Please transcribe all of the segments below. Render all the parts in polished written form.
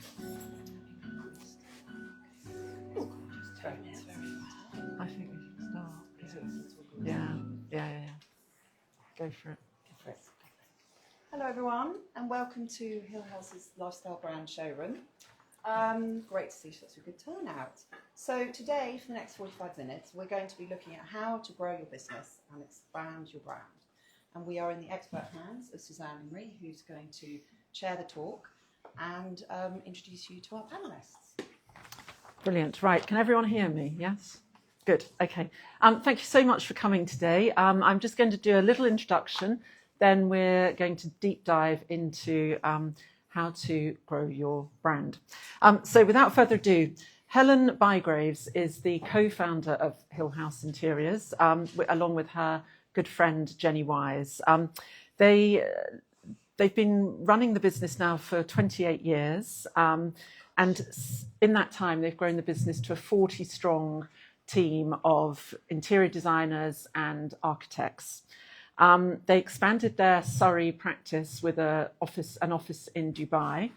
I think we should start. Yeah. Go for it. Hello everyone, and welcome to Hill House's Lifestyle Brand Showroom. Great to see such a good turnout. So today, for the next 45 minutes, we're going to be looking at how to grow your business and expand your brand. And we are in the expert hands of Suzanne Emery, who's going to chair the talk and introduce you to our panellists. Brilliant. Right, can everyone hear me? Yes? Good, okay. Thank you so much for coming today. I'm just going to do a little introduction, then we're going to deep dive into how to grow your brand. So without further ado, Helen Bygraves is the co-founder of Hill House Interiors, along with her good friend Jenny Wise. They've been running the business now for 28 years, and in that time they've grown the business to a 40-strong team of interior designers and architects. They expanded their Surrey practice with an office in Dubai,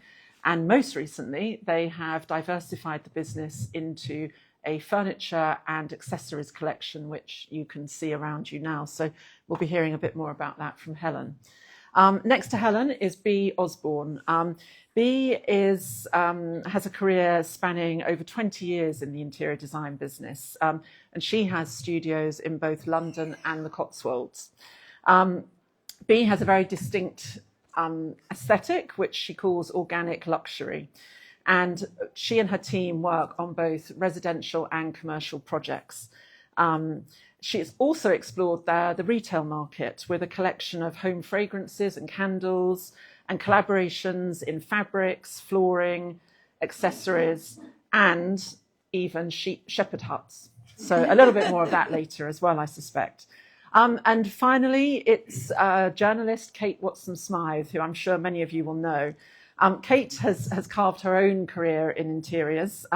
and most recently they have diversified the business into a furniture and accessories collection, which you can see around you now. So we'll be hearing a bit more about that from Helen. Next to Helen is Bea Osborne. Bea has a career spanning over 20 years in the interior design business, and she has studios in both London and the Cotswolds. Bea has a very distinct aesthetic, which she calls organic luxury. And she and her team work on both residential and commercial projects. She has also explored the retail market with a collection of home fragrances and candles and collaborations in fabrics, flooring, accessories, and even shepherd huts. So a little bit more of that later as well, I suspect. And finally, it's journalist Kate Watson-Smythe, who I'm sure many of you will know. Kate has carved her own career in interiors,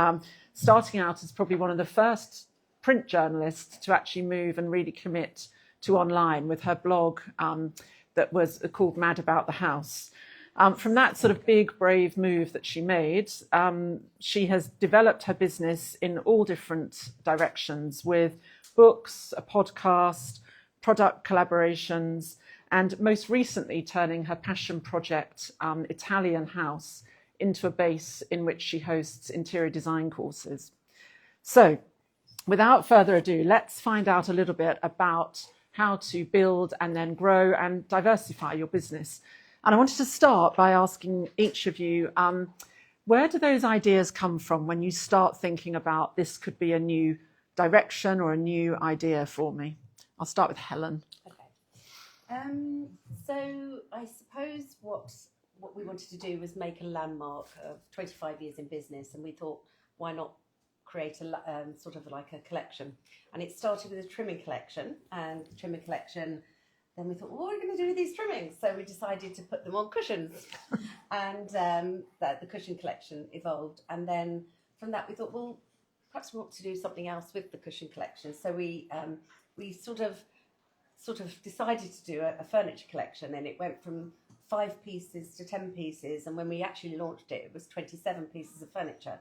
starting out as probably one of the first print journalists to actually move and really commit to online with her blog that was called Mad About the House. From that sort of big, brave move that she made, she has developed her business in all different directions with books, a podcast, product collaborations, and most recently turning her passion project, Italian House, into a base in which she hosts interior design courses. So without further ado, let's find out a little bit about how to build and then grow and diversify your business. And I wanted to start by asking each of you, where do those ideas come from when you start thinking about this could be a new direction or a new idea for me? I'll start with Helen. So I suppose what we wanted to do was make a landmark of 25 years in business, and we thought, why not create a sort of like a collection? And it started with a trimming collection, and the trimming collection, then we thought, well, what are we going to do with these trimmings? So we decided to put them on cushions, and the cushion collection evolved. And then from that we thought, well, perhaps we want to do something else with the cushion collection. So we sort of decided to do a furniture collection, and it went from 5 pieces to 10 pieces, and when we actually launched it, it was 27 pieces of furniture.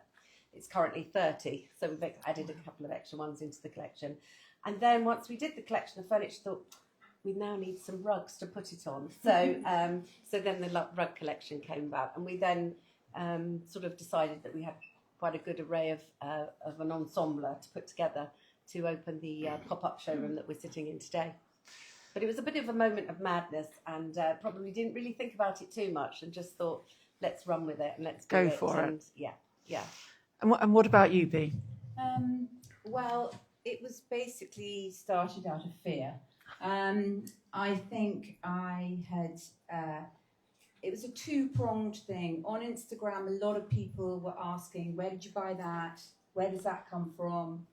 It's currently 30, so we've added a couple of extra ones into the collection. And then once we did the collection of furniture, thought we now need some rugs to put it on. So so then the rug collection came about, and we then sort of decided that we had quite a good array of an ensemble to put together to open the pop-up showroom that we're sitting in today. But it was a bit of a moment of madness, and probably didn't really think about it too much, and just thought, let's run with it and let's go for it. Yeah. And what about you, Bea? Well, it was basically started out of fear. I think I had, it was a two-pronged thing. On Instagram, a lot of people were asking, where did you buy that? Where does that come from?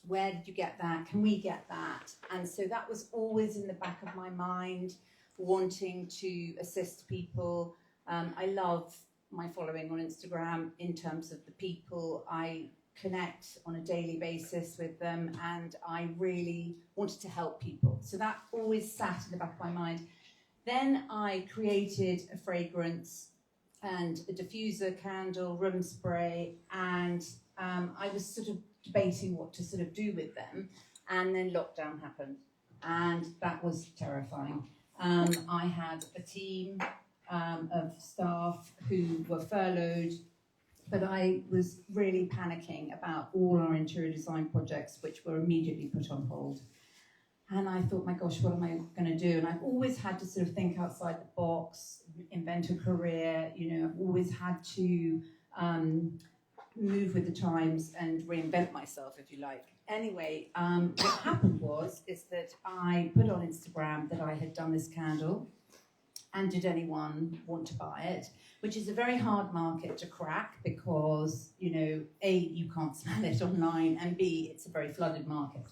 Where did you get that? Can we get that? And so that was always in the back of my mind, wanting to assist people. I love my following on Instagram in terms of the people. I connect on a daily basis with them, and I really wanted to help people. So that always sat in the back of my mind. Then I created a fragrance and a diffuser candle, room spray, and I was sort of debating what to sort of do with them, and then lockdown happened, and that was terrifying. I had a team of staff who were furloughed, but I was really panicking about all our interior design projects, which were immediately put on hold. And I thought, my gosh, what am I going to do? And I've always had to sort of think outside the box, invent a career. I've always had to move with the times and reinvent myself, if you like. Anyway, what happened is that I put on Instagram that I had done this candle, and did anyone want to buy it? Which is a very hard market to crack because, A, you can't smell it online, and B, it's a very flooded market.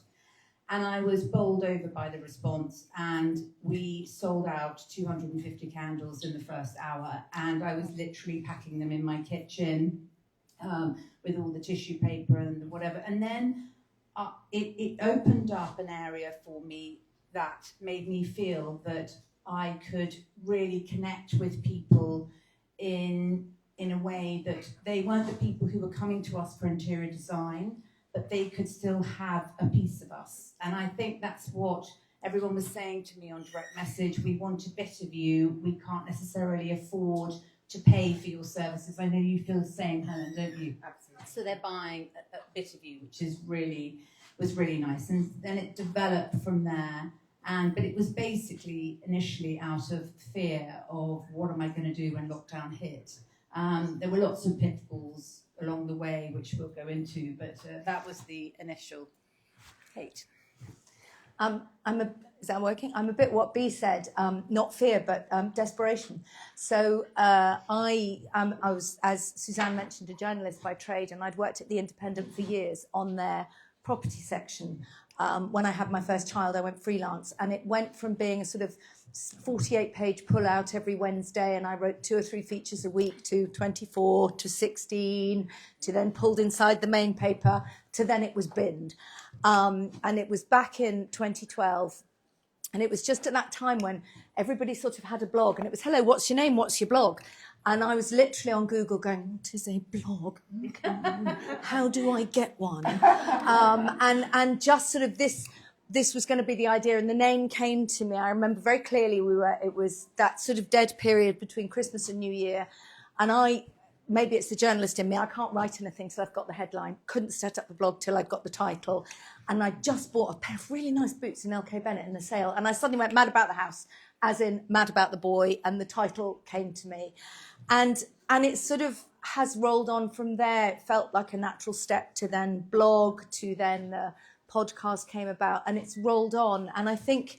And I was bowled over by the response, and we sold out 250 candles in the first hour, and I was literally packing them in my kitchen with all the tissue paper and whatever. And then it opened up an area for me that made me feel that I could really connect with people in a way that they weren't the people who were coming to us for interior design, but they could still have a piece of us. And I think that's what everyone was saying to me on direct message. We want a bit of you. We can't necessarily afford to pay for your services. I know you feel the same, Helen, don't you? Absolutely. So they're buying a bit of you, which was really nice. And then it developed from there. But it was basically initially out of fear of what am I going to do when lockdown hit. There were lots of pitfalls along the way, which we'll go into, but that was the initial hate. Is that working? I'm a bit what Bea said, not fear, but desperation. So I was, as Suzanne mentioned, a journalist by trade, and I'd worked at The Independent for years on their property section. When I had my first child, I went freelance, and it went from being a sort of 48-page pull-out every Wednesday, and I wrote 2 or 3 features a week, to 24, to 16, to then pulled inside the main paper, to then it was binned. And it was back in 2012, and it was just at that time when everybody sort of had a blog, and it was, hello, what's your name, what's your blog? And I was literally on Google going, what is a blog? How do I get one? And just sort of this was going to be the idea, and the name came to me. I remember very clearly it was that sort of dead period between Christmas and New Year, and maybe it's the journalist in me, I can't write anything till I've got the headline. Couldn't set up the blog till I got the title. And I just bought a pair of really nice boots in LK Bennett in the sale, and I suddenly went mad about the house, as in mad about the boy, and the title came to me. And it sort of has rolled on from there. It felt like a natural step to then blog, to then the podcast came about, and it's rolled on. And I think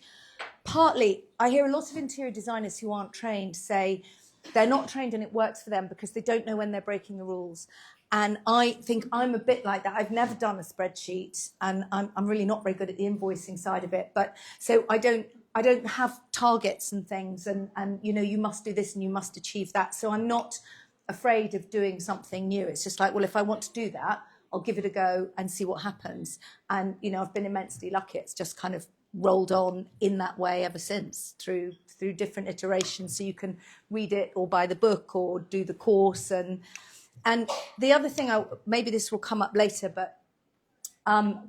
partly, I hear a lot of interior designers who aren't trained say they're not trained and it works for them because they don't know when they're breaking the rules. And I think I'm a bit like that. I've never done a spreadsheet, and I'm really not very good at the invoicing side of it. But so I don't have targets and things, and you must do this and you must achieve that. So I'm not afraid of doing something new. It's just like, well, if I want to do that, I'll give it a go and see what happens. And I've been immensely lucky. It's just kind of rolled on in that way ever since, through different iterations. So you can read it or buy the book or do the course. And the other thing, maybe this will come up later, but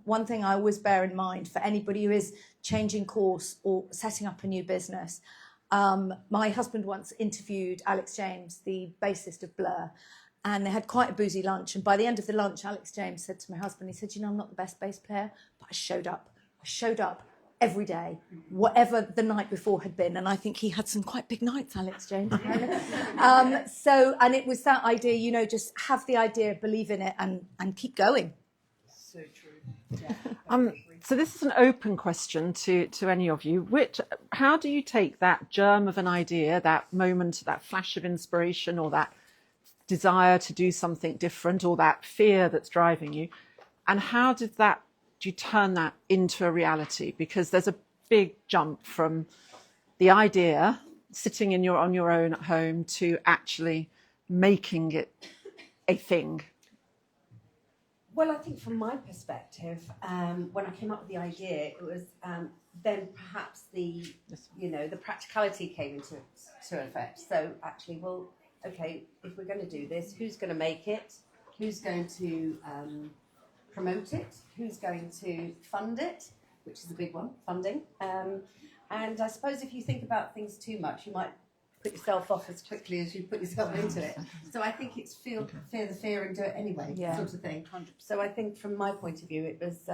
one thing I always bear in mind for anybody who is changing course or setting up a new business, my husband once interviewed Alex James, the bassist of Blur, and they had quite a boozy lunch. And by the end of the lunch, Alex James said to my husband, he said, I'm not the best bass player, but I showed up. Every day, whatever the night before had been. And I think he had some quite big nights, Alex James. And it was that idea, just have the idea, believe in it, and keep going. So true. Yeah, so this is an open question to any of you. How do you take that germ of an idea, that moment, that flash of inspiration, or that desire to do something different, or that fear that's driving you, and how do you turn that into a reality? Because there's a big jump from the idea sitting on your own at home to actually making it a thing. Well, I think from my perspective, when I came up with the idea, it was then perhaps the practicality came into effect. So actually, well, okay, if we're going to do this, who's going to make it? Who's going to promote it? Who's going to fund it? Which is a big one, funding. And I suppose if you think about things too much, you might put yourself off as quickly as you put yourself into it. So I think it's fear the fear and do it anyway, sort of thing. So I think from my point of view, it was,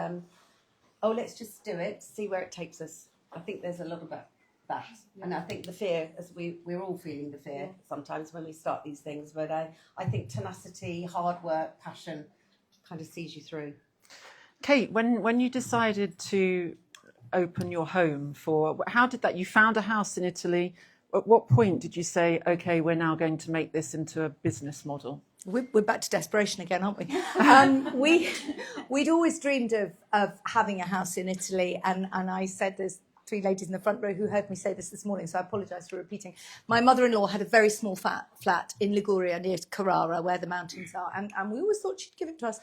oh, let's just do it, see where it takes us. I think there's a lot about that. And I think the fear, as we're all feeling the fear sometimes when we start these things, but I think tenacity, hard work, passion kind of sees you through. Kate, when you decided to open your home how did that, you found a house in Italy. At what point did you say, okay, we're now going to make this into a business model? We're back to desperation again, aren't we? We'd always dreamed of having a house in Italy, and I said there's 3 ladies in the front row who heard me say this morning, so I apologise for repeating. My mother-in-law had a very small flat in Liguria near Carrara, where the mountains are, and we always thought she'd give it to us,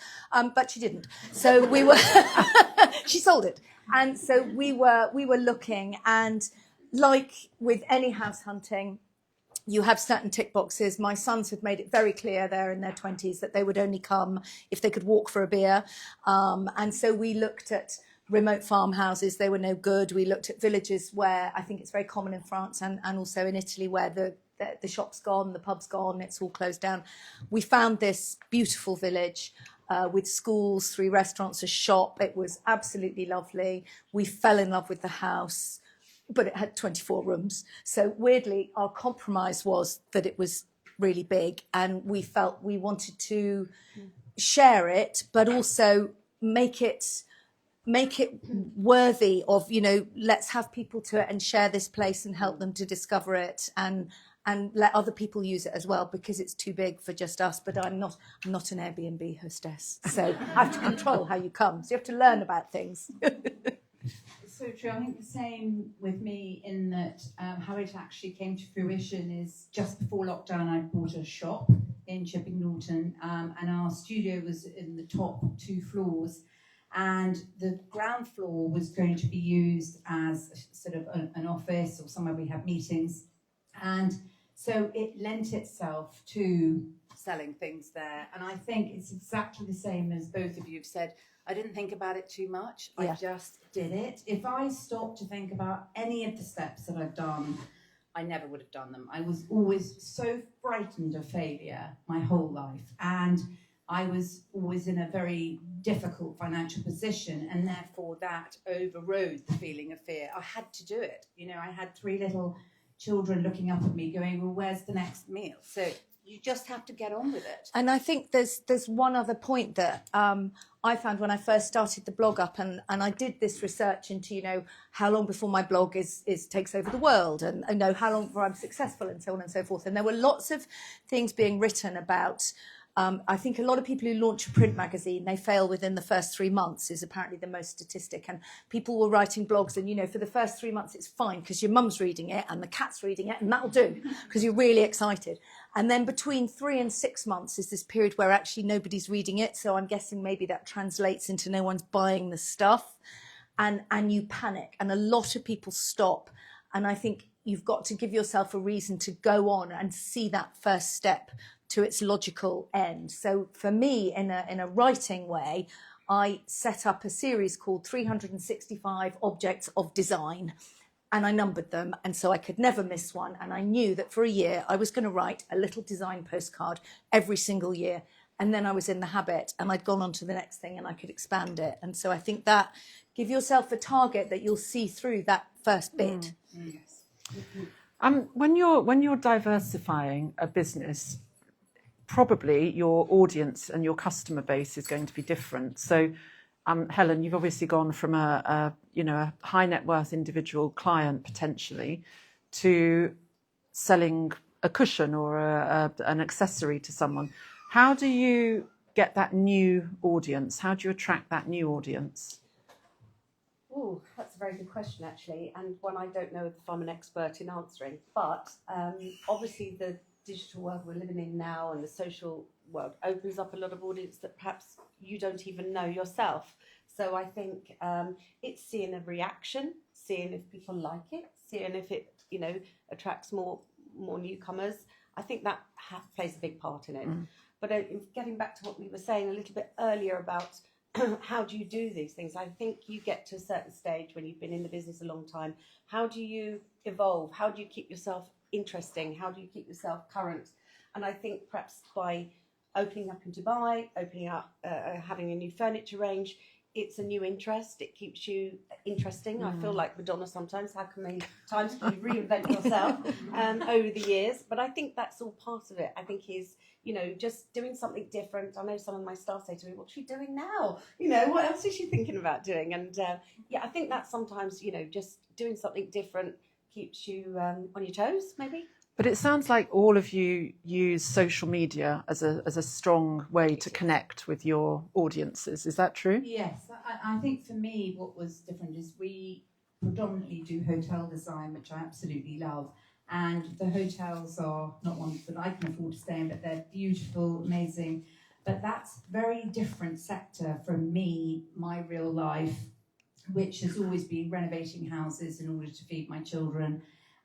but she didn't. So we were, she sold it, and so we were looking, and like with any house hunting, you have certain tick boxes. My sons had made it very clear, they're in their 20s, that they would only come if they could walk for a beer, and so we looked at remote farmhouses. They were no good. We looked at villages where, I think it's very common in France and also in Italy, where the shop's gone, the pub's gone, it's all closed down. We found this beautiful village with schools, 3 restaurants, a shop. It was absolutely lovely. We fell in love with the house, but it had 24 rooms. So weirdly, our compromise was that it was really big, and we felt we wanted to share it, but also make it worthy of, let's have people to it and share this place and help them to discover it, and let other people use it as well, because it's too big for just us. But I'm not an Airbnb hostess, so I have to control how you come. So you have to learn about things. So true. I think the same with me, in that how it actually came to fruition is just before lockdown. I bought a shop in Chipping Norton, and our studio was in the top 2 floors. And the ground floor was going to be used as sort of an office or somewhere we have meetings. And so it lent itself to selling things there. And I think it's exactly the same as both of you have said. I didn't think about it too much. Yeah. I just did it. If I stopped to think about any of the steps that I've done, I never would have done them. I was always so frightened of failure my whole life. And I was always in a very difficult financial position, and therefore that overrode the feeling of fear. I had to do it. I had 3 little children looking up at me going, well, where's the next meal? So you just have to get on with it. And I think there's one other point that I found when I first started the blog up, and I did this research into, how long before my blog is takes over the world, and how long before I'm successful, and so on and so forth. And there were lots of things being written about, I think a lot of people who launch a print magazine, they fail within the first 3 months, is apparently the most statistic. And people were writing blogs, and for the first 3 months it's fine because your mum's reading it and the cat's reading it, and that'll do because you're really excited. And then between 3 and 6 months is this period where actually nobody's reading it. So I'm guessing maybe that translates into no one's buying the stuff, and you panic, and a lot of people stop. And I think you've got to give yourself a reason to go on and see that first step to its logical end. So for me, in a writing way, I set up a series called 365 Objects of Design, and I numbered them, and so I could never miss one. And I knew that for a year I was going to write a little design postcard every single year, and then I was in the habit, and I'd gone on to the next thing, and I could expand it. And so I think that, give yourself a target that you'll see through that first bit. Yes. When you're diversifying a business, probably your audience and your customer base is going to be different. So, Helen, you've obviously gone from a high net worth individual client potentially to selling a cushion or an accessory to someone. How do you get that new audience? How do you attract that new audience? Oh, that's a very good question, actually, and one I don't know if I'm an expert in answering. But obviously the digital world we're living in now, and the social world, opens up a lot of audience that perhaps you don't even know yourself. So I think it's seeing a reaction, seeing if people like it, seeing if it attracts more newcomers. I think that plays a big part in it. But getting back to what we were saying a little bit earlier about how do you do these things, I think you get to a certain stage when you've been in the business a long time. How do you evolve? How do you keep yourself interesting? How do you keep yourself current? And I think perhaps by opening up in Dubai, opening up, having a new furniture range, it's a new interest. It keeps you interesting. I feel like Madonna sometimes. How many times can you reinvent yourself over the years? But I think that's all part of it. I think is, just doing something different. I know some of my staff say to me, "What's she doing now? What else is she thinking about doing?" And I think that sometimes, just doing something different keeps you on your toes, maybe. But it sounds like all of you use social media as a strong way to connect with your audiences. Is that true? Yes, I think for me what was different is we predominantly do hotel design, which I absolutely love. And the hotels are not ones that I can afford to stay in, but they're beautiful, amazing. But that's a very different sector from me, my real life, which has always been renovating houses in order to feed my children.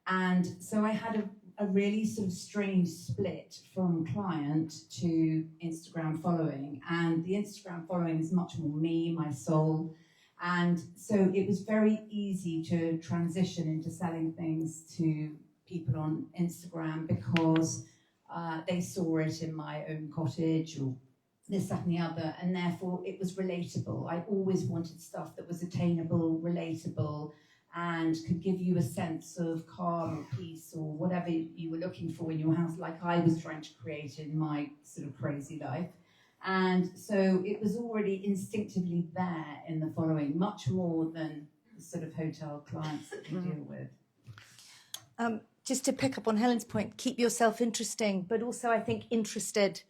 And so I had a really sort of strange split from client to Instagram following. And the Instagram following is much more me, my soul. And so it was very easy to transition into selling things to people on Instagram because they saw it in my own cottage or this, that and the other. And therefore it was relatable. I always wanted stuff that was attainable, relatable, and could give you a sense of calm or peace or whatever you were looking for in your house, like I was trying to create in my sort of crazy life. And so it was already instinctively there in the following, much more than the sort of hotel clients that we deal with. Just to pick up on Helen's point, keep yourself interesting, but also I think interested,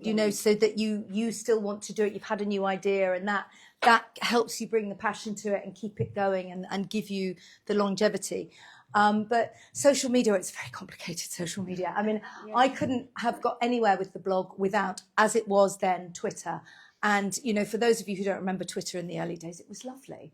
so that you still want to do it. You've had a new idea, and that helps you bring the passion to it and keep it going and give you the longevity. But social media, it's very complicated, social media. I mean, I couldn't have got anywhere with the blog without, as it was then, Twitter. And, for those of you who don't remember Twitter in the early days, it was lovely.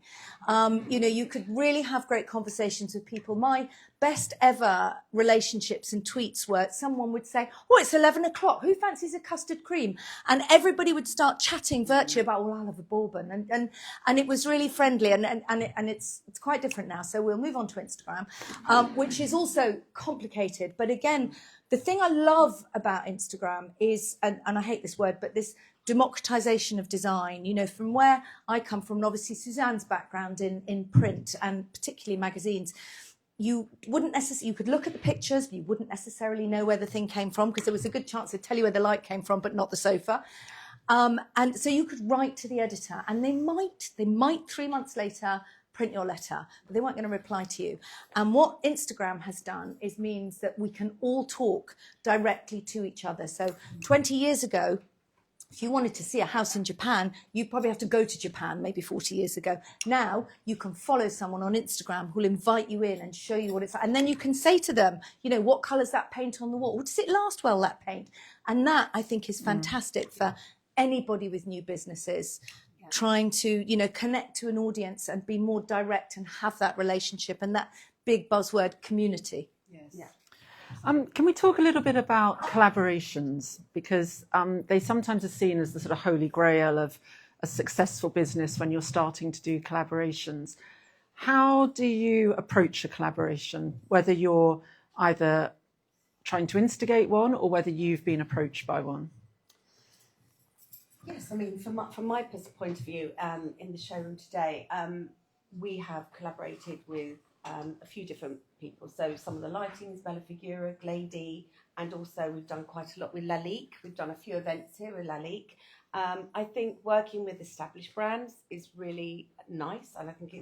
You could really have great conversations with people. My best ever relationships and tweets were someone would say, "Oh, it's 11 o'clock. Who fancies a custard cream?" And everybody would start chatting virtually about, "Well, I'll have a bourbon." And it was really friendly. And it's quite different now. So we'll move on to Instagram, which is also complicated. But again, the thing I love about Instagram is, and I hate this word, but this democratization of design, from where I come from, and obviously Suzanne's background in print and particularly magazines, you could look at the pictures, but you wouldn't necessarily know where the thing came from because there was a good chance they'd tell you where the light came from, but not the sofa. And so you could write to the editor and they might 3 months later print your letter, but they weren't going to reply to you. And what Instagram has done is means that we can all talk directly to each other. So 20 years ago, if you wanted to see a house in Japan, you'd probably have to go to Japan, maybe 40 years ago. Now you can follow someone on Instagram who'll invite you in and show you what it's like. And then you can say to them, what colour's that paint on the wall? Does it last well, that paint? And that, I think, is fantastic for anybody with new businesses trying to, connect to an audience and be more direct and have that relationship and that big buzzword community. Yes. Yeah. Can we talk a little bit about collaborations? Because they sometimes are seen as the sort of holy grail of a successful business when you're starting to do collaborations. How do you approach a collaboration, whether you're either trying to instigate one or whether you've been approached by one? Yes, I mean, from my point of view, in the showroom today, we have collaborated with a few different people. So some of the lightings, Bella Figura, Glady, and also we've done quite a lot with Lalique. We've done a few events here with Lalique. I think working with established brands is really nice, and I think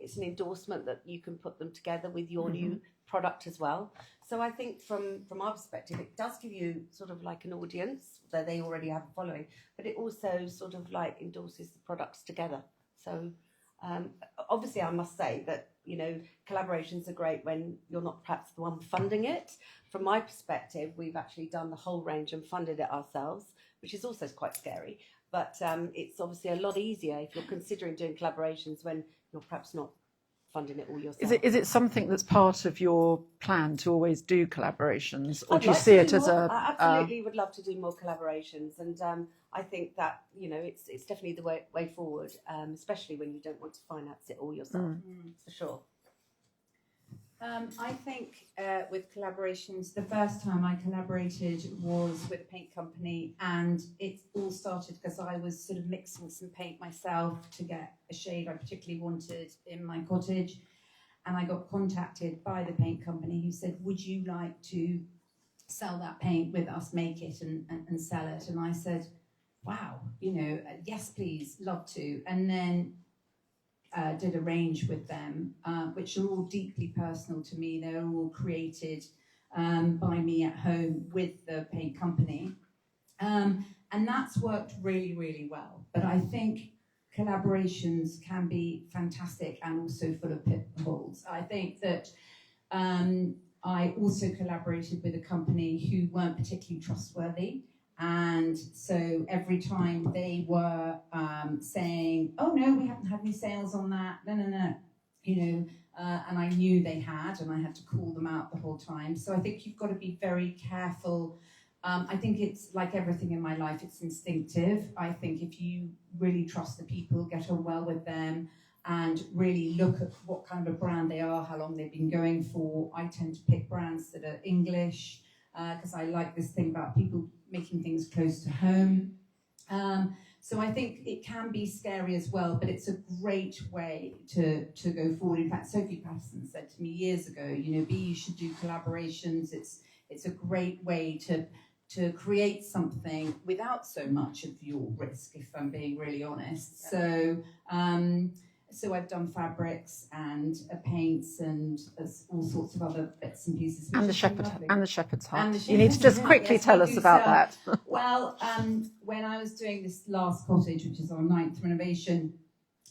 it's an endorsement that you can put them together with your new product as well. So I think from our perspective, it does give you sort of like an audience that they already have a following, but it also sort of like endorses the products together. So obviously I must say that, collaborations are great when you're not perhaps the one funding it. From my perspective, we've actually done the whole range and funded it ourselves, which is also quite scary. But it's obviously a lot easier if you're considering doing collaborations when you're perhaps not funding it all yourself. Is it something that's part of your plan to always do collaborations, or I'd do you like see to it do as more. I absolutely would love to do more collaborations, and I think that it's definitely the way forward, especially when you don't want to finance it all yourself, for sure. I think with collaborations, the first time I collaborated was with a paint company, and it all started because I was sort of mixing some paint myself to get a shade I particularly wanted in my cottage, and I got contacted by the paint company who said, would you like to sell that paint with us, make it and sell it? And I said, wow, yes please, love to. And then did a range with them, which are all deeply personal to me. They're all created by me at home with the paint company. And that's worked really, really well. But I think collaborations can be fantastic and also full of pitfalls. I think that I also collaborated with a company who weren't particularly trustworthy. And so every time they were saying, oh no, we haven't had any sales on that, no, and I knew they had, and I had to call them out the whole time. So I think you've got to be very careful. I think it's like everything in my life, it's instinctive. I think if you really trust the people, get on well with them, and really look at what kind of a brand they are, how long they've been going for. I tend to pick brands that are English, because I like this thing about people making things close to home. So I think it can be scary as well, but it's a great way to go forward. In fact, Sophie Patterson said to me years ago, you should do collaborations. It's a great way to create something without so much of your risk, if I'm being really honest. Yeah. So I've done fabrics and paints and all sorts of other bits and pieces. and the shepherd's heart. You need to just quickly tell us about that. Well, when I was doing this last cottage, which is our 9th renovation,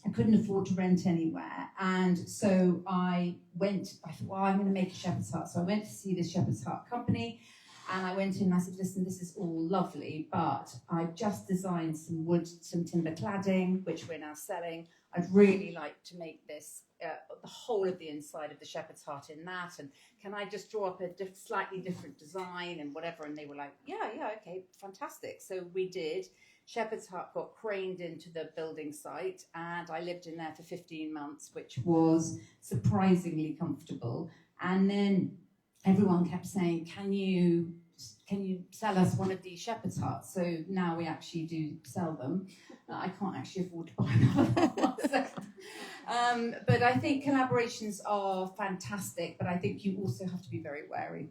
I couldn't afford to rent anywhere, and so I thought, well, I'm going to make a shepherd's hut. So I went to see the shepherd's hut company, and I went in and I said, listen, this is all lovely, but I've just designed some timber cladding, which we're now selling. I'd really like to make this, the whole of the inside of the shepherd's hut in that, and can I just draw up a slightly different design and whatever? And they were like, yeah, okay, fantastic. So we did. Shepherd's hut got craned into the building site, and I lived in there for 15 months, which was surprisingly comfortable. And then everyone kept saying, can you sell us one of these shepherd's huts? So now we actually do sell them. I can't actually afford to buy another one. But I think collaborations are fantastic, but I think you also have to be very wary.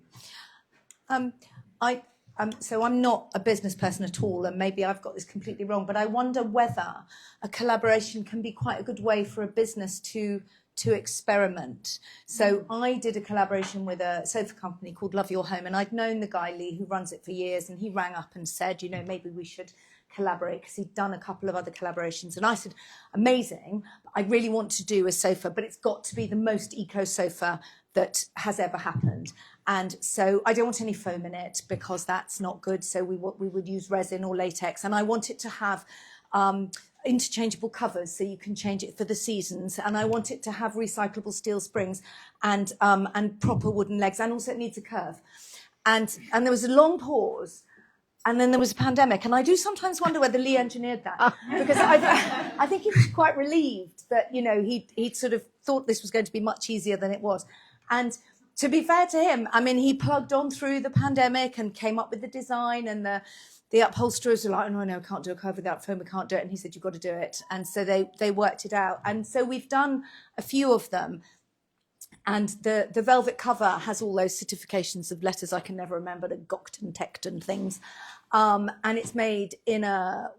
So I'm not a business person at all, and maybe I've got this completely wrong, but I wonder whether a collaboration can be quite a good way for a business to experiment. So I did a collaboration with a sofa company called Love Your Home, and I'd known the guy Lee who runs it for years, and he rang up and said, maybe we should collaborate, because he'd done a couple of other collaborations. And I said, amazing, I really want to do a sofa, but it's got to be the most eco sofa that has ever happened. And so I don't want any foam in it, because that's not good. So we would use resin or latex, and I want it to have interchangeable covers, so you can change it for the seasons, and I want it to have recyclable steel springs and proper wooden legs, and also it needs a curve. And there was a long pause, and then there was a pandemic, and I do sometimes wonder whether Lee engineered that, because I think he was quite relieved that he'd sort of thought this was going to be much easier than it was. And to be fair to him, I mean, he plugged on through the pandemic and came up with the design, and the upholsterers were like, oh, no, can't do a curve without foam, we can't do it. And he said, you've got to do it. And so they worked it out. And so we've done a few of them. And the velvet cover has all those certifications of letters I can never remember, the Gocton, Tecton things. And it's made in a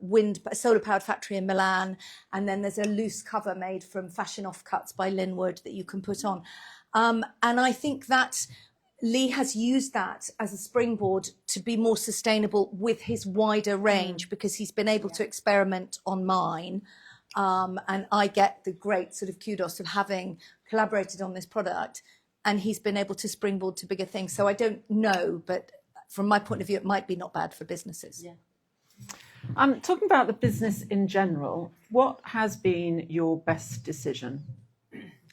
solar-powered factory in Milan. And then there's a loose cover made from fashion offcuts by Linwood that you can put on. And I think that Lee has used that as a springboard to be more sustainable with his wider range, because he's been able to experiment on mine. And I get the great sort of kudos of having collaborated on this product, and he's been able to springboard to bigger things. So I don't know, but from my point of view, it might be not bad for businesses. Yeah. Talking about the business in general, what has been your best decision?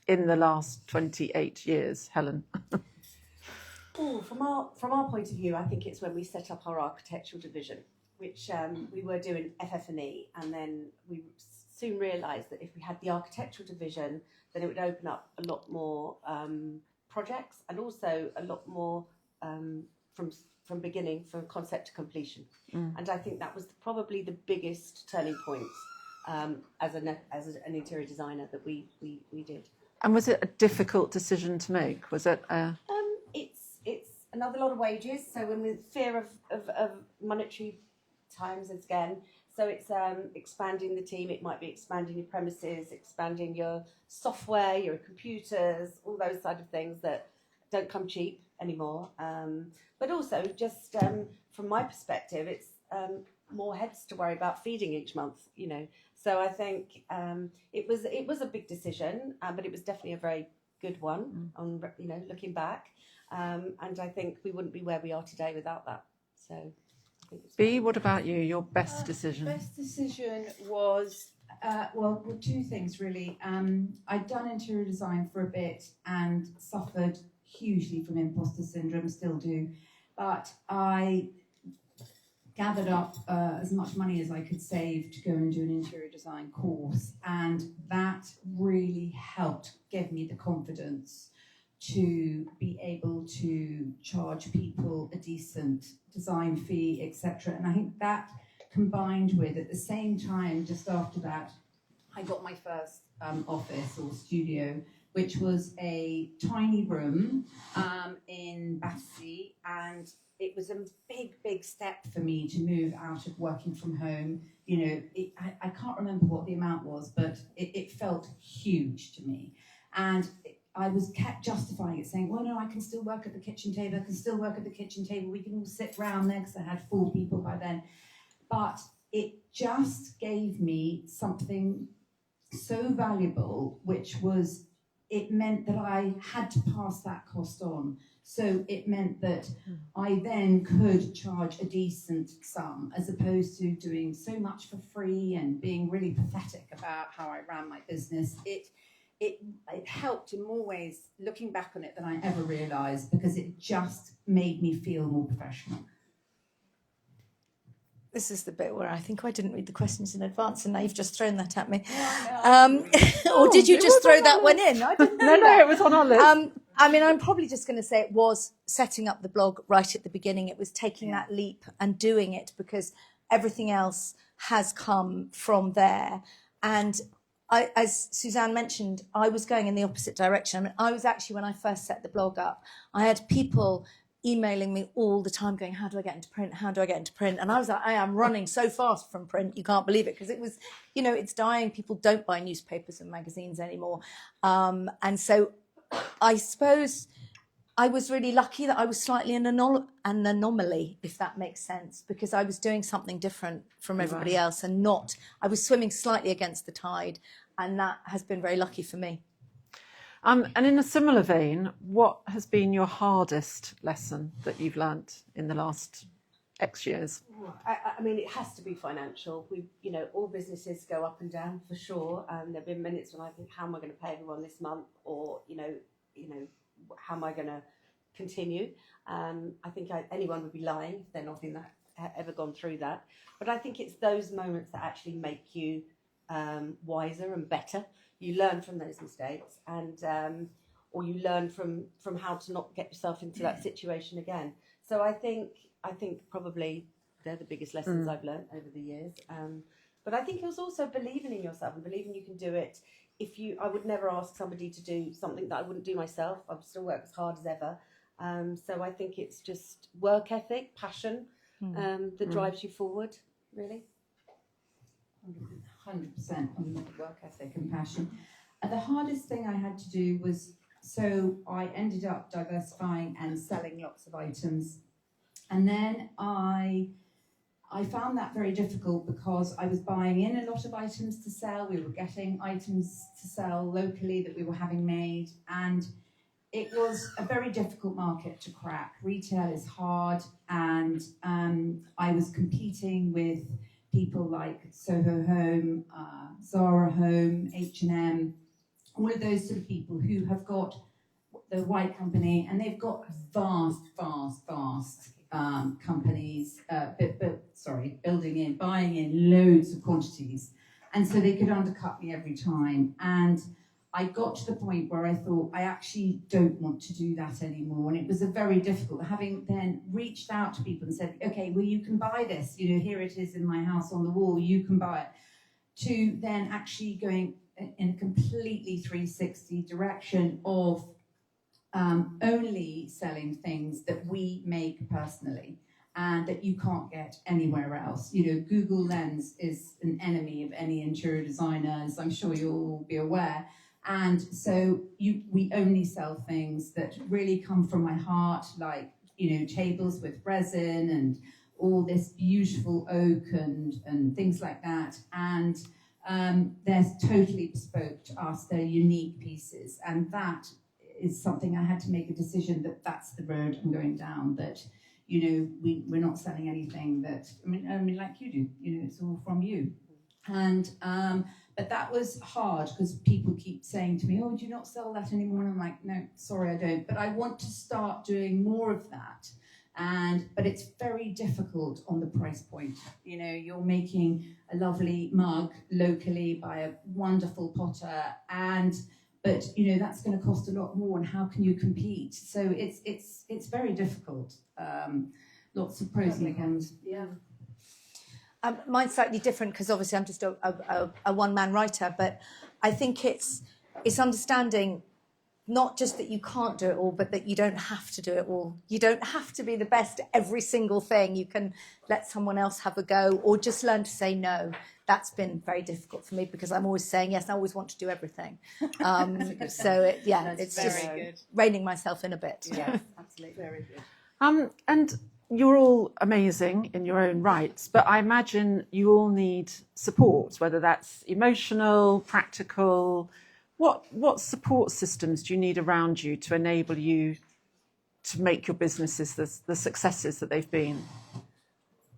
in the last 28 years, Helen? Oh, from our point of view, I think it's when we set up our architectural division, which we were doing FF&E, and then we soon realised that if we had the architectural division, then it would open up a lot more projects, and also a lot more from beginning, from concept to completion. And I think that was probably the biggest turning point as an interior designer that we did. And was it a difficult decision to make? Was it? It's another lot of wages. So when with fear of monetary times again, so it's expanding the team. It might be expanding your premises, expanding your software, your computers, all those side of things that don't come cheap anymore. But also just from my perspective, it's more heads to worry about feeding each month, you know. So I think it was a big decision, but it was definitely a very good one on, you know, looking back. And I think we wouldn't be where we are today without that. So I think it's B, what about you? Your best decision? Best decision was, well, two things really. I'd done interior design for a bit and suffered hugely from imposter syndrome, still do. But I gathered up as much money as I could save to go and do an interior design course. And that really helped give me the confidence to be able to charge people a decent design fee, etc. And I think that combined with, at the same time, just after that, I got my first office or studio, which was a tiny room in Battersea, and it was a big step for me to move out of working from home. You know, I can't remember what the amount was, but it felt huge to me. And I kept justifying it, saying, well, no, I can still work at the kitchen table, we can all sit round there, because I had 4 people by then. But it just gave me something so valuable, which was, it meant that I had to pass that cost on. So it meant that I then could charge a decent sum, as opposed to doing so much for free and being really pathetic about how I ran my business. It helped in more ways, looking back on it, than I ever realised, because it just made me feel more professional. This is the bit where I think I didn't read the questions in advance, and now you've just thrown that at me. Or did you just throw that one in? I didn't know No, it was on our list. I mean, I'm probably just going to say it was setting up the blog right at the beginning. It was taking that leap and doing it, because everything else has come from there. And as Suzanne mentioned, I was going in the opposite direction. I mean, I was actually, when I first set the blog up, I had people emailing me all the time going, how do I get into print? How do I get into print? And I was like, I am running so fast from print, you can't believe it, because it was, you know, it's dying. People don't buy newspapers and magazines anymore. And so I suppose I was really lucky that I was slightly an anomaly, if that makes sense, because I was doing something different from everybody else, and I was swimming slightly against the tide, and that has been very lucky for me. And in a similar vein, what has been your hardest lesson that you've learnt in the last X years? I mean, it has to be financial. You know, all businesses go up and down for sure. And there've been minutes when I think, how am I going to pay everyone this month? Or, you know, how am I going to continue? I think anyone would be lying if they're not ever gone through that. But I think it's those moments that actually make you wiser and better. You learn from those mistakes, and or you learn from how to not get yourself into that situation again. So I think probably they're the biggest lessons I've learned over the years. But I think it was also believing in yourself and believing you can do it. I would never ask somebody to do something that I wouldn't do myself. I would still work as hard as ever. So I think it's just work ethic, passion that drives you forward, really. 100% on the work ethic and passion. And the hardest thing I had to do was, so I ended up diversifying and selling lots of items. And then I found that very difficult, because I was buying in a lot of items to sell. We were getting items to sell locally that we were having made. And it was a very difficult market to crack. Retail is hard. And I was competing with people like Soho Home, Zara Home, H&M, all of those sort of people who have got the White Company, and they've got vast companies, buying in loads of quantities, and so they could undercut me every time. And I got to the point where I thought, I actually don't want to do that anymore. And it was a very difficult, having then reached out to people and said, okay, well, you can buy this, here it is in my house on the wall, you can buy it, to then actually going in a completely 360 direction of only selling things that we make personally and that you can't get anywhere else. Google Lens is an enemy of any interior designer, as I'm sure you'll all be aware. And so we only sell things that really come from my heart, like, tables with resin and all this beautiful oak and things like that. And they're totally bespoke to us. They're unique pieces. And that is something I had to make a decision that that's the road I'm going down, that, we're not selling anything that, I mean, like you do, it's all from you. And, but that was hard because people keep saying to me, oh, do you not sell that anymore? And I'm like, no, sorry, I don't. But I want to start doing more of that. But it's very difficult on the price point. You're making a lovely mug locally by a wonderful potter, but that's going to cost a lot more. And how can you compete? So it's very difficult. Lots of pros and cons. Yeah. Mine's slightly different because obviously I'm just a one-man writer, but I think it's understanding not just that you can't do it all, but that you don't have to do it all. You don't have to be the best at every single thing. You can let someone else have a go or just learn to say no. That's been very difficult for me because I'm always saying yes. I always want to do everything. It's just good. reining myself in a bit. Yes, absolutely. Very good. And you're all amazing in your own rights, but I imagine you all need support, whether that's emotional, practical. What support systems do you need around you to enable you to make your businesses the successes that they've been?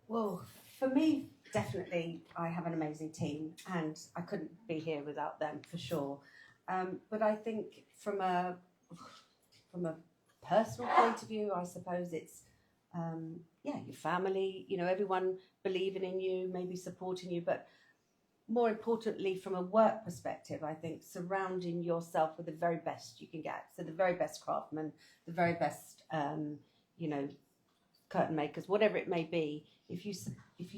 Well, for me, definitely, I have an amazing team, and I couldn't be here without them for sure. But I think from a personal point of view, I suppose it's your family. Everyone believing in you, maybe supporting you, but more importantly, from a work perspective, I think surrounding yourself with the very best you can get. So the very best craftsmen, the very best, curtain makers, whatever it may be. If you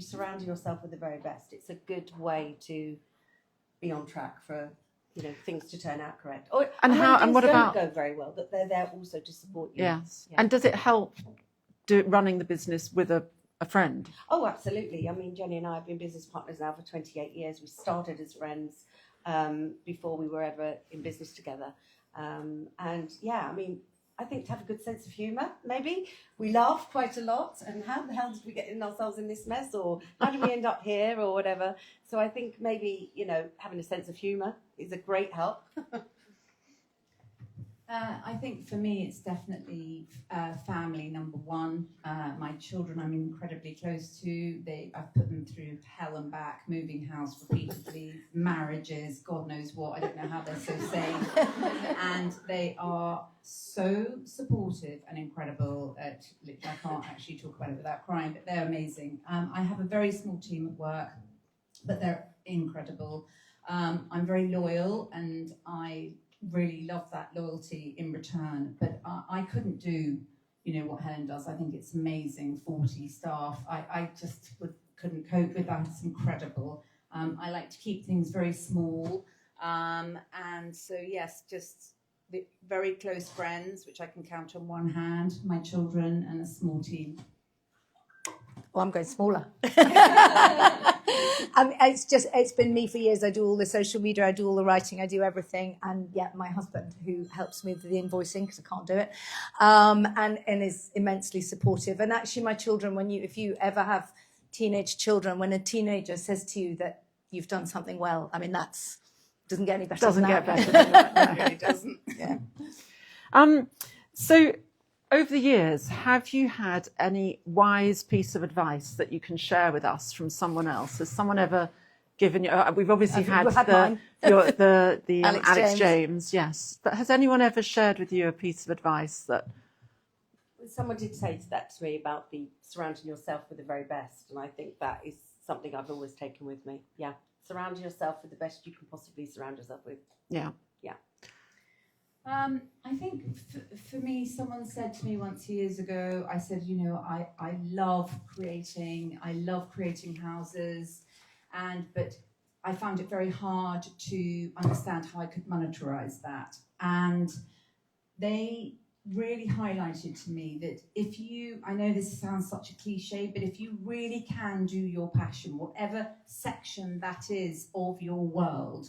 surround yourself with the very best, it's a good way to be on track for things to turn out correct. What about go very well? That they're there also to support you. Yes. Yeah. And does it help running the business with a friend? Oh, absolutely. I mean, Jenny and I have been business partners now for 28 years. We started as friends before we were ever in business together. I think to have a good sense of humour, maybe. We laugh quite a lot. And how the hell did we get ourselves in this mess? Or how did we end up here or whatever? So I think maybe, having a sense of humour is a great help. I think for me, it's definitely family, number one. My children I'm incredibly close to. I've put them through hell and back, moving house repeatedly, marriages, God knows what. I don't know how they're so sane. And they are so supportive and incredible. I can't actually talk about it without crying, but they're amazing. I have a very small team at work, but they're incredible. I'm very loyal, and I really love that loyalty in return, but I couldn't do what Helen does. I think it's amazing. 40 staff, I just couldn't cope with that. It's incredible. I like to keep things very small, and so yes, just the very close friends, which I can count on one hand, my children, and a small team. Well, I'm going smaller. It's been me for years. I do all the social media, I do all the writing, I do everything. And my husband, who helps me with the invoicing because I can't do it, and is immensely supportive. And actually my children, if you ever have teenage children, when a teenager says to you that you've done something well, I mean, doesn't get any better Doesn't than get that. better than that. It really doesn't. Yeah. So over the years, have you had any wise piece of advice that you can share with us from someone else? Has someone ever given you? We've obviously had We've had the mine. the Alex Alex James. James, yes. But has anyone ever shared with you a piece of advice that? Someone did say that to me about the surrounding yourself with the very best, and I think that is something I've always taken with me. Yeah, surround yourself with the best you can possibly surround yourself with. Yeah. I think for me, someone said to me once years ago, I said, you know, I love creating houses, but I found it very hard to understand how I could monetize that. And they really highlighted to me that if you, I know this sounds such a cliche, but if you really can do your passion, whatever section that is of your world,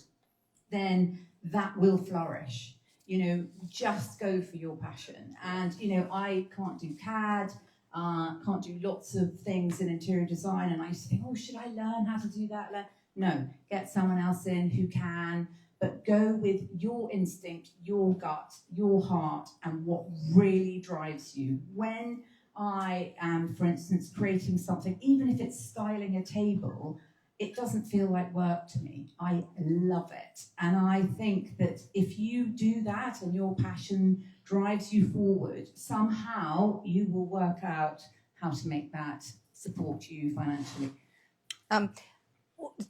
then that will flourish. You know, just go for your passion. And, you know, I can't do CAD, can't do lots of things in interior design. And I used to think, oh, should I learn how to do that? No, get someone else in who can, but go with your instinct, your gut, your heart, and what really drives you. When I am, for instance, creating something, even if it's styling a table, it doesn't feel like work to me. I love it. And I think that if you do that and your passion drives you forward, somehow you will work out how to make that support you financially.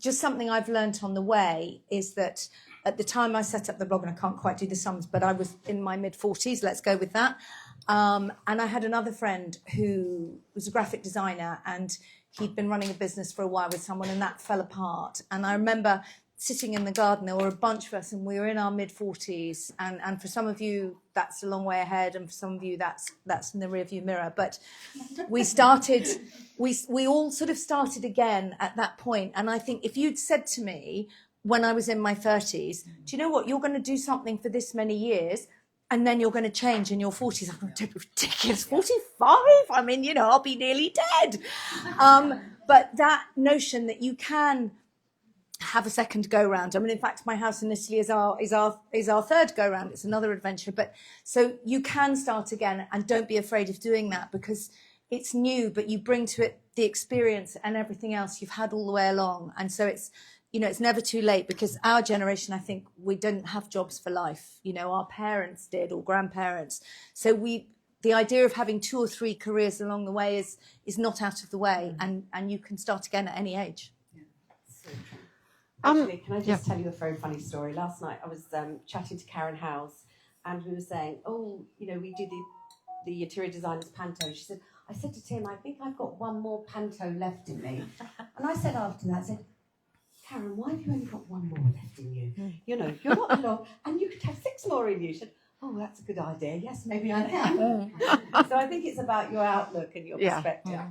Just something I've learnt on the way is that at the time I set up the blog, and I can't quite do the sums, but I was in my mid-40s, let's go with that. And I had another friend who was a graphic designer, and he'd been running a business for a while with someone, and that fell apart. And I remember sitting in the garden, there were a bunch of us, and we were in our mid-40s. And for some of you, that's a long way ahead, and for some of you, that's in the rearview mirror. But we all sort of started again at that point. And I think if you'd said to me when I was in my 30s, do you know what, you're going to do something for this many years, and then you're going to change in your 40s. I'm going to be ridiculous. 45? I mean, you know, I'll be nearly dead. But that notion that you can have a second go round. I mean, in fact, my house in Italy is our third go round. It's another adventure. But so you can start again, and don't be afraid of doing that, because it's new, but you bring to it the experience and everything else you've had all the way along. And so it's, you know, it's never too late, because our generation, I think, we didn't have jobs for life. You know, our parents did, or grandparents. So the idea of having 2 or 3 careers along the way is not out of the way, and you can start again at any age. Yeah. So true. Actually, can I just tell you a very funny story? Last night I was chatting to Karen Howes, and we were saying, oh, you know, we did the interior designer's panto. She said, I said to Tim, I think I've got one more panto left in me. And I said after that, I said, Karen, why have you only got one more left in you? You know, you're not alone, and you could have 6 more in you. She said, oh, that's a good idea. Yes, maybe I am. So I think it's about your outlook and your perspective. Yeah.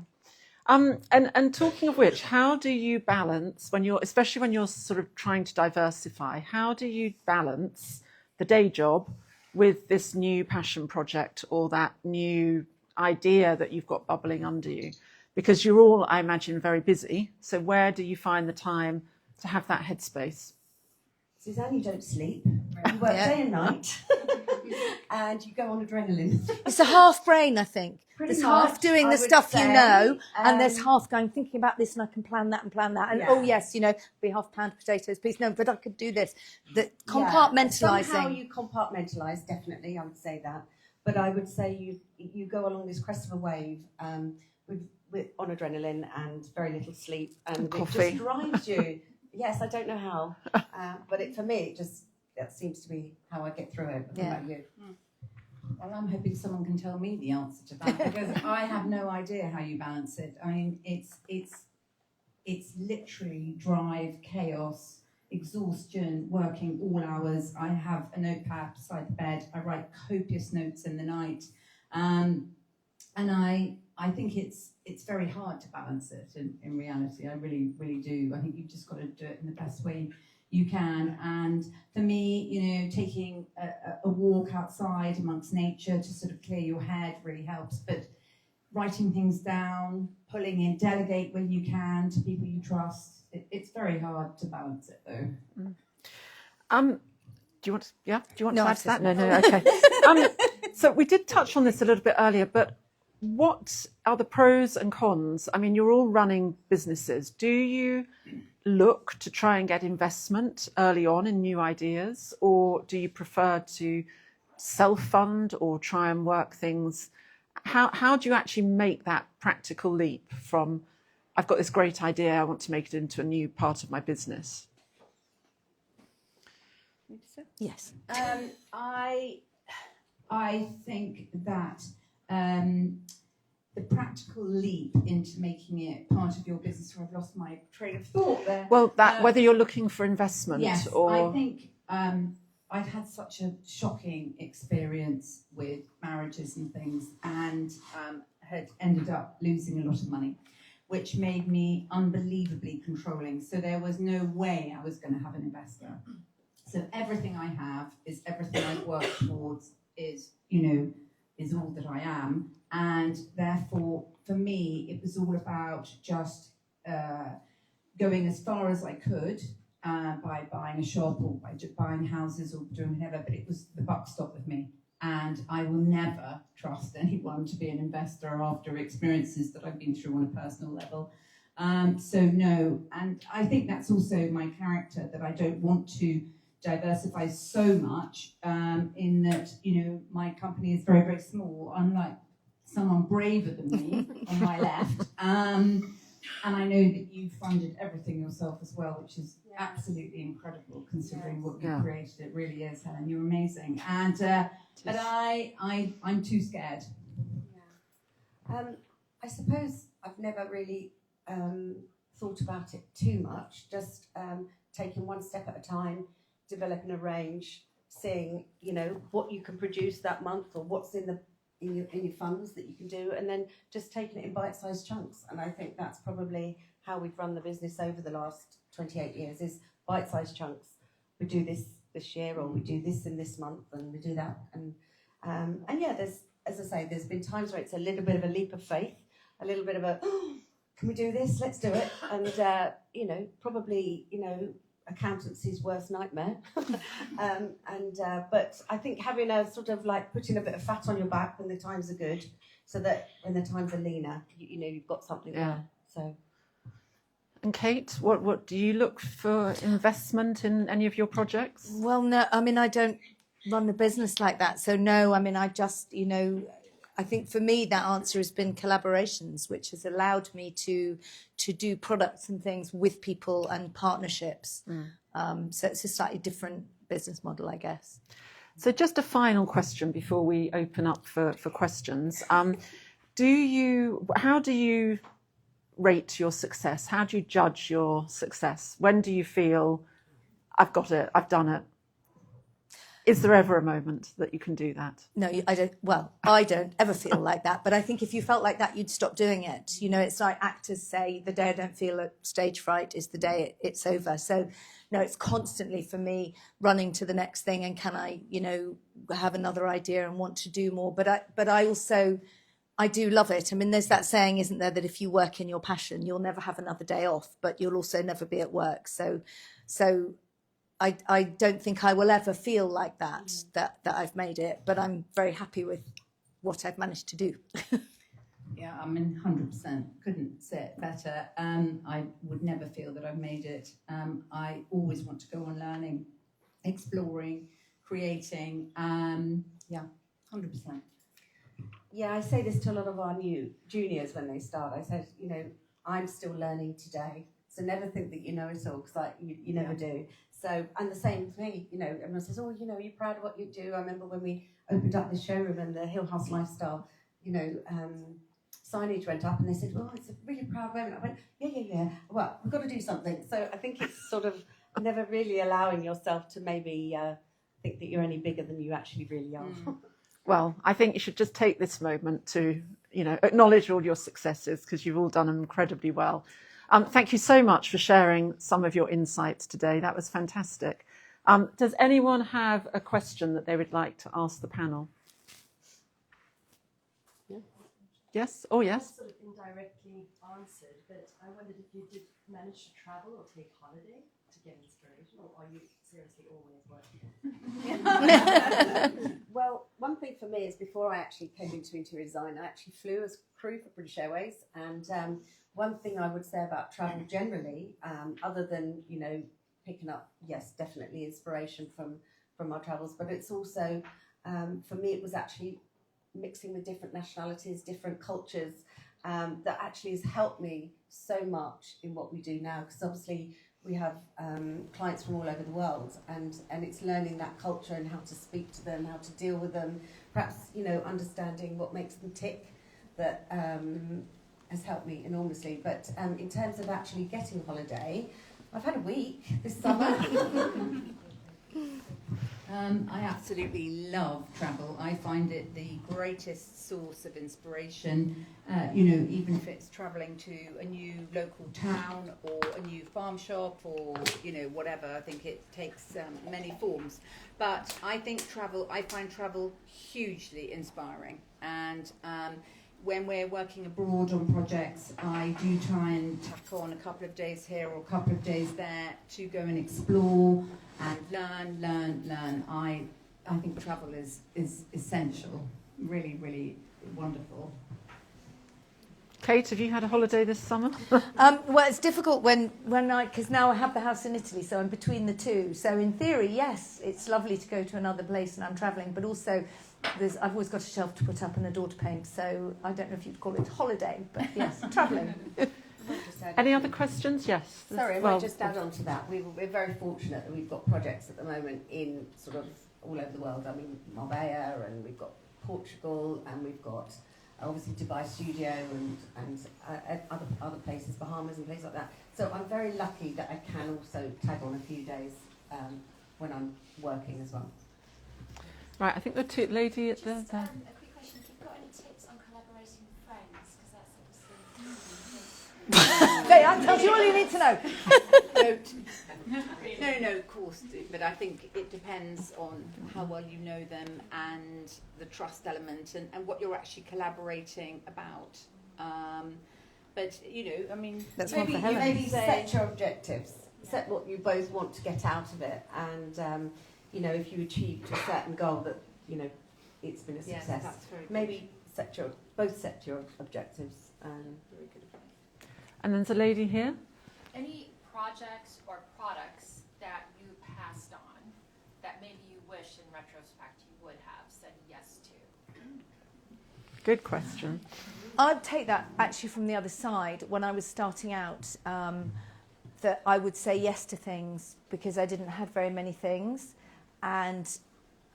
And talking of which, how do you balance especially when you're sort of trying to diversify, how do you balance the day job with this new passion project or that new idea that you've got bubbling under you? Because you're all, I imagine, very busy. So where do you find the time to have that headspace? Suzanne, you don't sleep. You work day and night. And you go on adrenaline. It's a half brain, I think. Pretty There's much, half doing I the would stuff say, you know, and there's half going, thinking about this, and I can plan that and plan that. And oh yes, you know, be half pound potatoes, please. No, but I could do this. The compartmentalising. Somehow you compartmentalise, definitely, I would say that. But I would say you go along this crest of a wave with on adrenaline and very little sleep, and coffee. It just drives you. Yes, I don't know how, but for me, that seems to be how I get through it. What about you? Well, I'm hoping someone can tell me the answer to that, because I have no idea how you balance it. I mean, it's literally drive, chaos, exhaustion, working all hours. I have a notepad beside the bed. I write copious notes in the night, and I think it's very hard to balance it in reality. I really, really do. I think you've just got to do it in the best way you can. And for me, you know, taking a walk outside amongst nature to sort of clear your head really helps. But writing things down, pulling in, delegate when you can to people you trust. It's very hard to balance it, though. Do you want to, to add to that? No, No, okay. So we did touch on this a little bit earlier, but what are the pros and cons? I mean, you're all running businesses. Do you look to try and get investment early on in new ideas, or do you prefer to self-fund or try and work things? How do you actually make that practical leap from, I've got this great idea, I want to make it into a new part of my business? Yes. I think that the practical leap into making it part of your business, or I've lost my train of thought there. Well, that whether you're looking for investment Yes, or... I think I'd had such a shocking experience with marriages and things, and had ended up losing a lot of money, which made me unbelievably controlling. So there was no way I was going to have an investor. So everything I have is everything I've worked towards, is all that I am. And therefore, for me, it was all about just going as far as I could by buying a shop or by buying houses or doing whatever. But it was the buck stopped with me. And I will never trust anyone to be an investor after experiences that I've been through on a personal level. So no, and I think that's also my character, that I don't want to diversify so much in that, my company is very, very small, unlike someone braver than me on my left. And I know that you funded everything yourself as well, which is absolutely incredible considering what you created. It really is, Helen. You're amazing. And but I'm too scared. Yeah. I suppose I've never really thought about it too much. Just taking one step at a time, developing a range, seeing what you can produce that month, or what's in your funds that you can do, and then just taking it in bite-sized chunks. And I think that's probably how we've run the business over the last 28 years, is bite-sized chunks. We do this year, or we do this in this month, and we do that. And yeah, there's, as I say, there's been times where it's a little bit of a leap of faith, a little bit of a, oh, can we do this? Let's do it. And probably accountancy's worst nightmare. But I think having a sort of like putting a bit of fat on your back when the times are good, so that when the times are leaner, you've got something there. So. And Kate, what do you look for investment in any of your projects? Well, no, I mean, I don't run the business like that. So no, I mean, I just, I think for me, that answer has been collaborations, which has allowed me to do products and things with people and partnerships. So it's a slightly different business model, I guess. So just a final question before we open up for questions. How do you rate your success? How do you judge your success? When do you feel, I've got it, I've done it? Is there ever a moment that you can do that? No, I don't. Well, I don't ever feel like that. But I think if you felt like that, you'd stop doing it. It's like actors say, the day I don't feel a stage fright is the day it's over. So, no, it's constantly for me running to the next thing. And can I, have another idea and want to do more? But I also, I do love it. I mean, there's that saying, isn't there, that if you work in your passion, you'll never have another day off, but you'll also never be at work. So I don't think I will ever feel like that I've made it, but I'm very happy with what I've managed to do. Yeah, I mean, 100%. Couldn't say it better. I would never feel that I've made it. I always want to go on learning, exploring, creating. Yeah, 100%. Yeah, I say this to a lot of our new juniors when they start. I said, I'm still learning today. So never think that you know it all, because you never do. So, and the same for me, everyone says, oh, you're proud of what you do. I remember when we opened up this showroom and the Hill House Lifestyle, signage went up and they said, well, it's a really proud moment. I went, yeah. Well, we've got to do something. So I think it's sort of never really allowing yourself to maybe think that you're any bigger than you actually really are. Well, I think you should just take this moment to, acknowledge all your successes, because you've all done them incredibly well. Thank you so much for sharing some of your insights today. That was fantastic. Does anyone have a question that they would like to ask the panel? Yes? Oh, yes. Sort of indirectly answered, but I wondered if you did manage to travel or take holiday to get inspiration, or are you seriously always working? Well, one thing for me is before I actually came into interior design, I actually flew as crew for British Airways. And one thing I would say about travel generally, other than, you know, picking up, yes, definitely inspiration from our travels, but it's also, for me, it was actually mixing with different nationalities, different cultures, that actually has helped me so much in what we do now, because obviously we have clients from all over the world, and it's learning that culture and how to speak to them, how to deal with them, perhaps, you know, understanding what makes them tick, that has helped me enormously. But in terms of actually getting a holiday, I've had a week this summer. I absolutely love travel. I find it the greatest source of inspiration, you know, even if it's travelling to a new local town or a new farm shop or, you know, whatever. I think it takes many forms. But I find travel hugely inspiring. And when we're working abroad on projects, I do try and tack on a couple of days here or a couple of days there to go and explore and learn. I think travel is essential, really, really wonderful. Kate, have you had a holiday this summer? Well, it's difficult when because now I have the house in Italy, so I'm between the two. So in theory, yes, it's lovely to go to another place and I'm travelling, but also I've always got a shelf to put up and a door to paint, so I don't know if you'd call it holiday, but yes, travelling. Any other questions? Yes. Sorry, I might just add on to that. We're very fortunate that we've got projects at the moment in sort of all over the world. I mean, Marbella, and we've got Portugal, and we've got obviously Dubai Studio, and other places, Bahamas and places like that. So I'm very lucky that I can also tag on a few days when I'm working as well. Right, I think the lady at the... Just a quick question. If you've got any tips on collaborating with friends, because that's obviously... That tells you all you need to know. No, of course, but I think it depends on how well you know them and the trust element and what you're actually collaborating about. But, you know, I mean... That's one for Helen. Maybe set your objectives, set what you both want to get out of it, and... you know, if you achieved a certain goal that, you know, it's been a success. Yes, that's very good. Maybe both set your objectives. Very good advice. And there's a lady here. Any projects or products that you passed on that maybe you wish in retrospect you would have said yes to? Good question. I'd take that actually from the other side. When I was starting out, that I would say yes to things because I didn't have very many things. And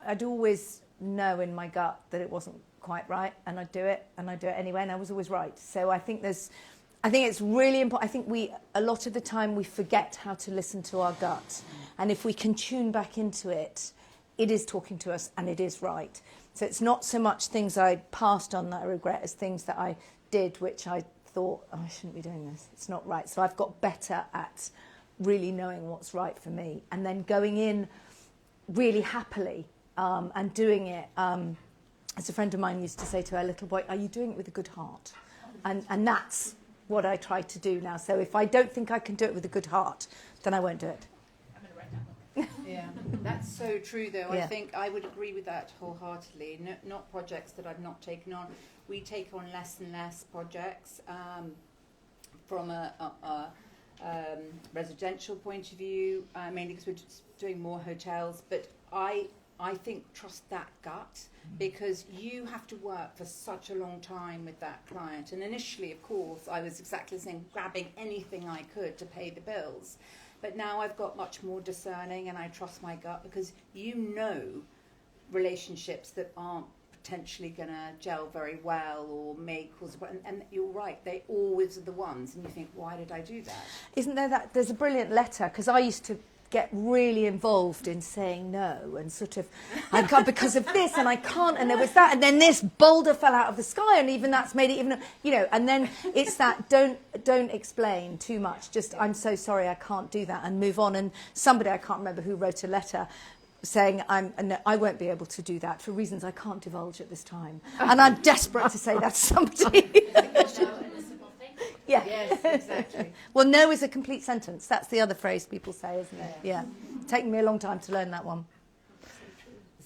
I'd always know in my gut that it wasn't quite right, and I'd do it anyway, and I was always right. So I think it's really important. I think a lot of the time we forget how to listen to our gut, and if we can tune back into it, it is talking to us and it is right. So it's not so much things I passed on that I regret as things that I did which I thought, oh, I shouldn't be doing this. It's not right. So I've got better at really knowing what's right for me, and then going in really happily and doing it. As a friend of mine used to say to her little boy, are you doing it with a good heart? And that's what I try to do now. So if I don't think I can do it with a good heart, then I won't do it. I'm going to write that. Yeah, that's so true though. Yeah. I think I would agree with that wholeheartedly. No, not projects that I've not taken on. We take on less and less projects from a residential point of view, mainly because we're just doing more hotels. But I think trust that gut, because you have to work for such a long time with that client. And initially, of course, I was exactly the same, grabbing anything I could to pay the bills. But now I've got much more discerning, and I trust my gut, because you know relationships that aren't potentially going to gel very well or may cause a, and you're right, they always are the ones, and you think, why did I do that? Isn't there that? There's a brilliant letter, because I used to get really involved in saying no and sort of, I can't because of this and I can't, and there was that, and then this boulder fell out of the sky, and even that's made it even, you know, and then it's that don't explain too much, just I'm so sorry I can't do that, and move on. And somebody, I can't remember who, wrote a letter saying no, I won't be able to do that for reasons I can't divulge at this time. And I'm desperate to say that to somebody. Yeah. Yes, exactly. Well, no is a complete sentence. That's the other phrase people say, isn't it? Yeah. Taken me a long time to learn that one.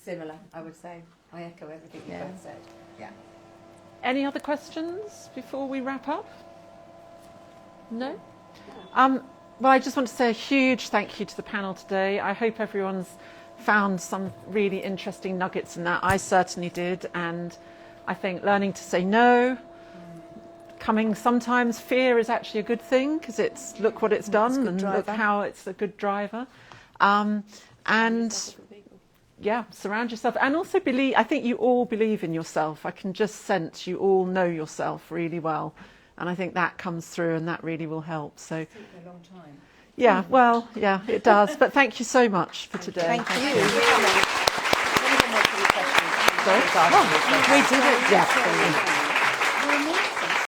Similar, I would say. I echo everything you Yeah. both said. Yeah. Any other questions before we wrap up? No? Well, I just want to say a huge thank you to the panel today. I hope everyone's found some really interesting nuggets in that. I certainly did. And I think learning to say no, sometimes fear is actually a good thing because it's look what it's done and look how it's a good driver. And yeah, surround yourself and also believe. I think you all believe in yourself. I can just sense you all know yourself really well. And I think that comes through and that really will help. So, It took me a long time. yeah, well, yeah, it does. But thank you so much for today. Thank you. Sorry? Oh, we did it. Yeah. We'll meet